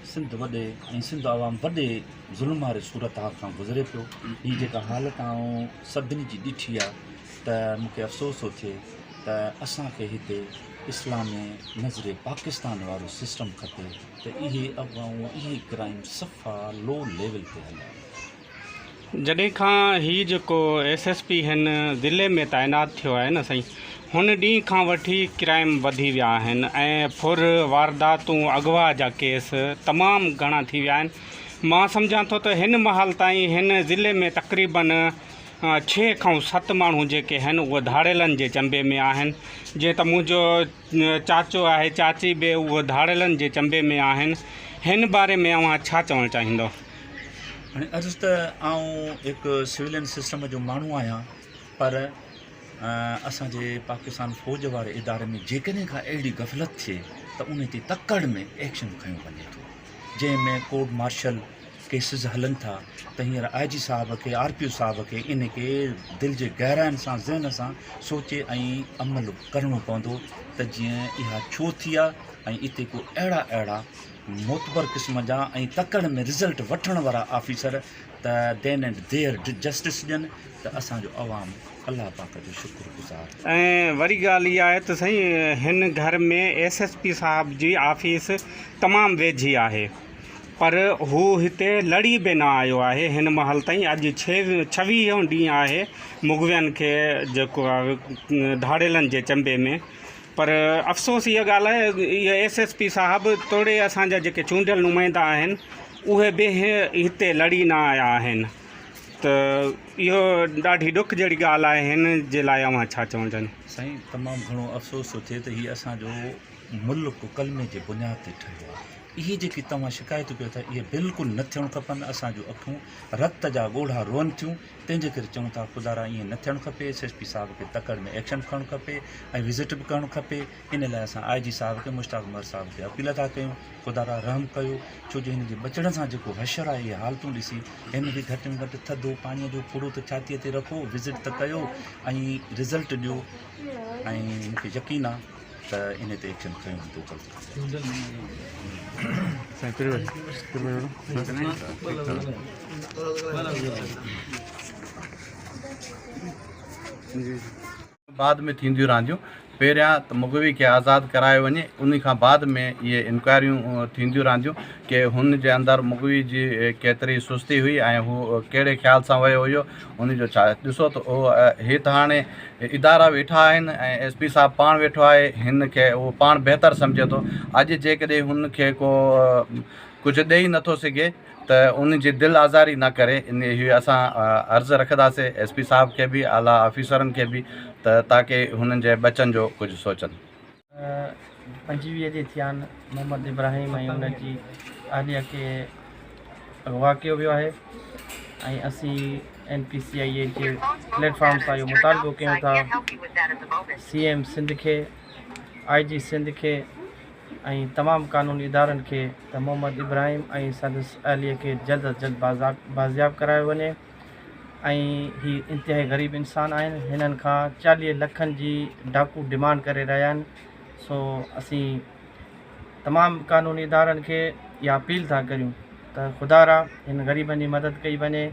सिंध वॾे ऐं सिंध आवाम वॾे ज़ुल्म वारे सूरत हाल खां गुज़रे पियो। हीअ जेका हालत आऊं सभिनी जी ॾिठी आहे त मूंखे अफ़सोस थो थिए त असांखे हिते इस्लामी नज़रे पाकिस्तान वारो सिस्टम खपे त इहे अफ़वाऊं इहे क्राइम सफ़ा लो लेवल ते हले। जॾहिं खां हीउ जेको SSP हिन ज़िले में तैनात थियो आहे न साईं, हुन ॾींहं खां वठी क्राइम वधी विया आहिनि ऐं फुर वारदातूं अगवा जा केस तमामु घणा थी विया आहिनि। मां सम्झां थो त हिन महिल ताईं हिन ज़िले में तक़रीबन 6 खां 7 माण्हू जेके आहिनि उहे धाड़ेलनि जे चंबे में आहिनि। जीअं त मुंहिंजो चाचो आहे, चाची बि उहे धाड़ेलनि जे चंबे में आहिनि। हिन बारे में अव्हां छा चवणु चाहींदो? हाणे अर्ज़ु त आउं हिकु सिविलियन सिस्टम जो माण्हू आहियां, पर असांजे पाकिस्तान फ़ौज वारे इदारे में जेकॾहिं का अहिड़ी गफ़लत थिए त उन ते तकड़ में एक्शन खयो वञे थो, जंहिंमें कोर्ट मार्शल केसिस हलनि था त हींअर IG साहब खे RPO साहब खे इन खे दिलि जे गहराइनि सां ज़हन सां सोचे ऐं अमल करिणो पवंदो त जीअं इहा छो थी आहे ऐं इते को अहिड़ा मोतबर क़िस्म जा ऐं तकड़ में रिज़ल्ट वठण वारा ऑफिसर त देन एंड देयर जस्टिस ॾियनि त असांजो अवाम अल्लाह पाक जो शुक्रगुज़ार। ऐं वरी ॻाल्हि इहा आहे त साईं हिन घर में SSP साहब जी ऑफिस तमामु वेझी आहे, पर हू हिते लड़ी बि न आयो आहे हिन महिल ताईं। अॼु 26 ॾींहं आहे मुगवियनि खे जेको आहे धाड़ेलनि जे चंबे में। पर अफ़सोस इहा ॻाल्हि आहे, इहा SSP साहब तोड़े असांजा जेके चूंडियल नुमाइंदा आहिनि उहे बि हिते लड़ी न आया आहिनि। त इहो ॾाढी ॾुख जहिड़ी ॻाल्हि आहे। हिन जे लाइ अव्हां छा चवणु चाहींदा? साईं तमामु घणो अफ़सोस थो थिए त हीअ असांजो मुल्क कलमे जे बुनियाद ते ठहियो आहे। इहे जेकी तव्हां शिकायतूं कयो था इहे बिल्कुलु न थियणु खपनि। असांजूं अखियूं रत जा ॻोढ़ा रोअनि थियूं, तंहिंजे करे चऊं था ख़ुदारा ईअं न थियणु खपे। SSP साहब खे तकड़ में एक्शन खणणु खपे ऐं विज़िट बि करणु खपे। इन लाइ असां IG साहब खे मुश्ताक उमर साहब खे अपील था कयूं, ख़ुदारा रहम कयो, छो जो हिन जे बचण सां जेको हशर आहे इहे हालतूं ॾिसी हिन बि घटि में घटि थधो पाणीअ जो फुड़ो त छातीअ ते रखो, विज़िट त कयो ऐं रिज़ल्ट ॾियो। ऐं मूंखे यकीन आहे त इन ते एक्शन खयूं वेंदो बाद में थींदियूं रहंदियूं। पहिरियां त मुगवी खे आज़ादु करायो वञे, उन खां बाद में इहे इंक्वायरियूं थींदियूं रहंदियूं कि हुन जे अंदरि मुगवी जी केतिरी सुस्ती हुई ऐं हू कहिड़े ख़्याल सां वियो हुयो, उनजो छा। ॾिसो त हिते हाणे इदारा वेठा आहिनि ऐं SP साहब पाण वेठो आहे, हिन खे उहो पाण बहितर सम्झे थो। अॼु जेकॾहिं हुनखे को कुझु ॾेई नथो सघे त उन जी दिलि आज़ारी न करे। इन हीअ असां अर्ज़ु रखंदासीं SP साहब खे बि, आला ऑफिसरनि खे बि, त ताकी हुननि जे बचनि जो कुझु सोचनि। 25 जे थिया आहिनि मोहम्मद इब्राहिम ऐं उनजी आलिया खे अगवा कयो वियो आहे ऐं असीं NPCIA जे प्लेटफॉर्म सां इहो मुतालबो कयूं था CM सिंध खे, IG सिंध खे ऐं तमामु कानूनी इदारनि खे त मोहम्मद इब्राहिम ऐं संदसि आलिया खे जल्द अज जल्द बाज़ियाब करायो वञे। ऐं ही इंतिहाई ग़रीब इंसान आहिनि, हिननि खां 40 लखनि जी डाकू डिमांड करे रहिया आहिनि। सो असीं तमामु कानूनी इदारनि खे इहा अपील था करियूं त ख़ुदारा हिन ग़रीबनि जी मदद कई वञे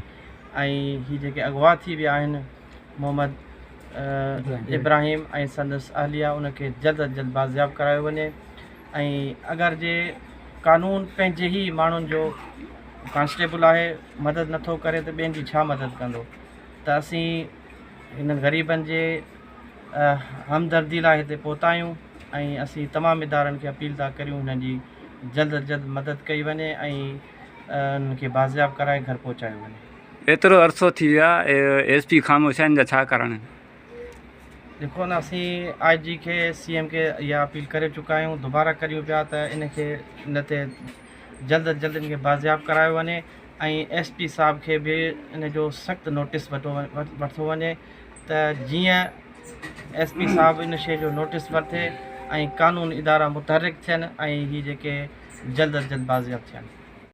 ऐं ही जेके अगवा थी विया आहिनि मोहम्मद इब्राहिम ऐं संदसि आलिया उनखे जल्द अज जल्द बाज़ियाब करायो वञे। ऐं अगरि जे कानून पंहिंजे ई माण्हुनि जो कॉन्स्टेबल आहे मदद नथो करे त ॿियनि जी छा मदद कंदो। त असीं हिननि ग़रीबनि जे हमदर्दी लाइ हिते पहुता आहियूं ऐं असीं तमामु इदारनि खे अपील था करियूं हिननि जी जल्द अज जल्द मदद कई वञे ऐं उनखे बाज़ियाब कराए घर पहुचायो वञे। एतिरो अरसो थी विया SP ख़ामोश आहिनि, छा कारण? देखो न, असीं IG खे CM खे इहा अपील करे चुका आहियूं, दुबारा करियूं पिया त इनखे इन ते जल्द अज जल्द इनखे बाज़ियाब करायो वञे ऐं SP साहब खे बि इन जो सख़्तु नोटिस वठो वञे त जीअं SP साहब इन शइ जो नोटिस वठे ऐं कानून इदारा मुतहरिक थियनि ऐं हीअ जेके जल्द अज जल्द बाज़ियाब थियनि।